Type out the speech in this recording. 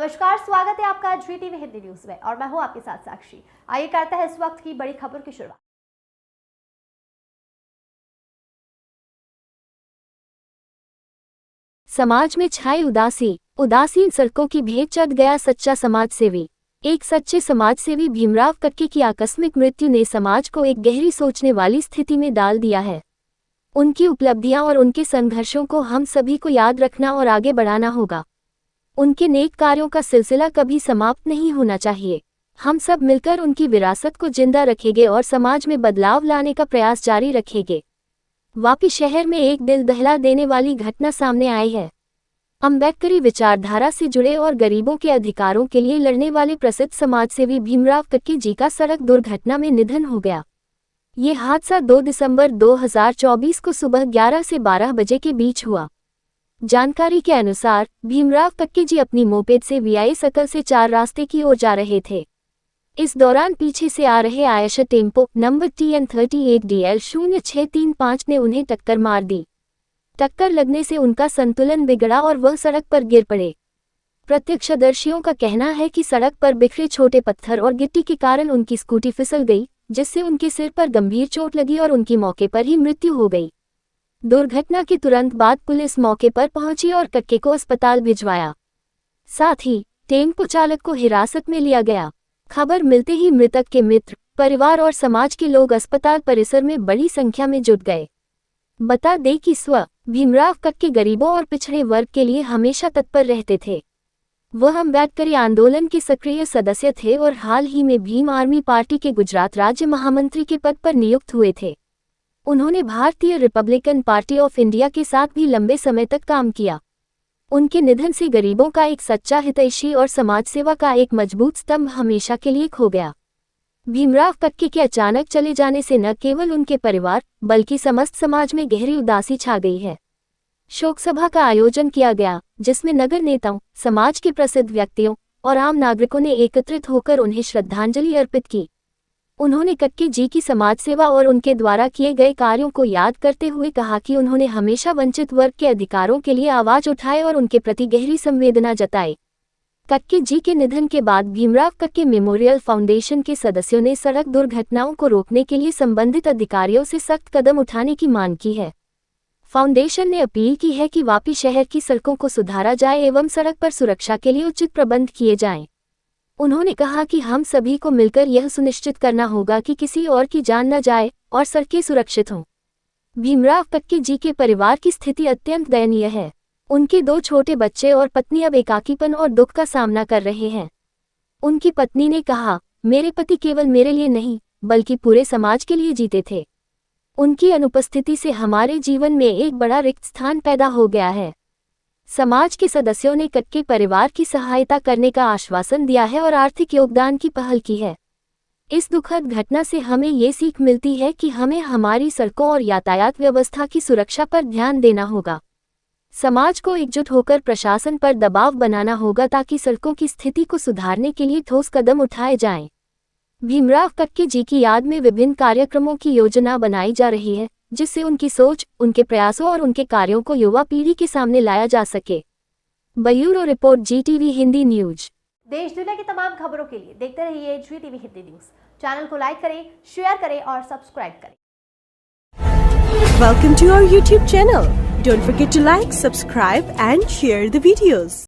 नमस्कार, स्वागत है आपका GTV हिंदी न्यूज में और मैं हूं आपके साथ साक्षी। आइए करते हैं इस वक्त की बड़ी खबर की शुरुआत। समाज में छाई उदासीन सड़कों की भेंट चढ़ गया सच्चा समाजसेवी। एक सच्चे समाजसेवी भीमराव कक्के की आकस्मिक मृत्यु ने समाज को एक गहरी सोचने वाली स्थिति में डाल दिया है। उनकी उपलब्धियां और उनके संघर्षों को हम सभी को याद रखना और आगे बढ़ाना होगा। उनके नेक कार्यों का सिलसिला कभी समाप्त नहीं होना चाहिए। हम सब मिलकर उनकी विरासत को जिंदा रखेंगे और समाज में बदलाव लाने का प्रयास जारी रखेंगे। वापी शहर में एक दिल दहला देने वाली घटना सामने आई है। अम्बेडकरी विचारधारा से जुड़े और गरीबों के अधिकारों के लिए लड़ने वाले प्रसिद्ध समाजसेवी भीमराव कक्के जी का सड़क दुर्घटना में निधन हो गया। ये हादसा 2 दिसंबर 2024 को सुबह 11 से 12 बजे के बीच हुआ। जानकारी के अनुसार भीमराव कक्के जी अपनी मोपेड से VI सर्कल से 4 रास्ते की ओर जा रहे थे। इस दौरान पीछे से आ रहे Ayesha tempo number TN 38DL 0635 ने उन्हें टक्कर मार दी। टक्कर लगने से उनका संतुलन बिगड़ा और वह सड़क पर गिर पड़े। प्रत्यक्षदर्शियों का कहना है कि सड़क पर बिखरे छोटे पत्थर और गिट्टी के कारण उनकी स्कूटी फिसल गई, जिससे उनके सिर पर गंभीर चोट लगी और उनकी मौके पर ही मृत्यु हो गई। दुर्घटना के तुरंत बाद पुलिस मौके पर पहुंची और कक्के को अस्पताल भिजवाया। साथ ही टेम्पो चालक को हिरासत में लिया गया। खबर मिलते ही मृतक के मित्र, परिवार और समाज के लोग अस्पताल परिसर में बड़ी संख्या में जुट गए। बता दें कि भीमराव कक्के गरीबों और पिछड़े वर्ग के लिए हमेशा तत्पर रहते थे। वह अम्बेडकरी आंदोलन के सक्रिय सदस्य थे और हाल ही में भीम आर्मी पार्टी के गुजरात राज्य महामंत्री के पद पर नियुक्त हुए थे। उन्होंने भारतीय रिपब्लिकन पार्टी ऑफ इंडिया के साथ भी लंबे समय तक काम किया। उनके निधन से गरीबों का एक सच्चा हितैषी और समाज सेवा का एक मजबूत स्तंभ हमेशा के लिए खो गया। भीमराव कक्के के अचानक चले जाने से न केवल उनके परिवार बल्कि समस्त समाज में गहरी उदासी छा गई है। शोक सभा का आयोजन किया गया, जिसमें नगर नेताओं, समाज के प्रसिद्ध व्यक्तियों और आम नागरिकों ने एकत्रित होकर उन्हें श्रद्धांजलि अर्पित की। उन्होंने कक्के जी की समाज सेवा और उनके द्वारा किए गए कार्यों को याद करते हुए कहा कि उन्होंने हमेशा वंचित वर्ग के अधिकारों के लिए आवाज उठाए और उनके प्रति गहरी संवेदना जताई। कक्के जी के निधन के बाद भीमराव कक्के मेमोरियल फाउंडेशन के सदस्यों ने सड़क दुर्घटनाओं को रोकने के लिए संबंधित अधिकारियों से सख्त कदम उठाने की मांग की है। फाउंडेशन ने अपील की है कि वापी शहर की सड़कों को सुधारा जाए एवं सड़क पर सुरक्षा के लिए उचित प्रबंध किए जाएं। उन्होंने कहा कि हम सभी को मिलकर यह सुनिश्चित करना होगा कि किसी और की जान न जाए और सड़कें सुरक्षित हों। भीमराव कक्के जी के परिवार की स्थिति अत्यंत दयनीय है। उनके 2 छोटे बच्चे और पत्नी अब एकाकीपन और दुख का सामना कर रहे हैं। उनकी पत्नी ने कहा, मेरे पति केवल मेरे लिए नहीं बल्कि पूरे समाज के लिए जीते थे। उनकी अनुपस्थिति से हमारे जीवन में एक बड़ा रिक्त स्थान पैदा हो गया है। समाज के सदस्यों ने कक्के परिवार की सहायता करने का आश्वासन दिया है और आर्थिक योगदान की पहल की है। इस दुखद घटना से हमें ये सीख मिलती है कि हमें हमारी सड़कों और यातायात व्यवस्था की सुरक्षा पर ध्यान देना होगा। समाज को एकजुट होकर प्रशासन पर दबाव बनाना होगा ताकि सड़कों की स्थिति को सुधारने के लिए ठोस कदम उठाए जाएं। भीमराव कक्के जी की याद में विभिन्न कार्यक्रमों की योजना बनाई जा रही है, जिससे उनकी सोच, उनके प्रयासों और उनके कार्यों को युवा पीढ़ी के सामने लाया जा सके। Bureau report GTV Hindi news. देश दुनिया की तमाम खबरों के लिए देखते रहिए GTV हिंदी न्यूज। चैनल को लाइक करें, शेयर करें और सब्सक्राइब करें। Welcome to our YouTube channel. Don't forget to like, subscribe and share the videos.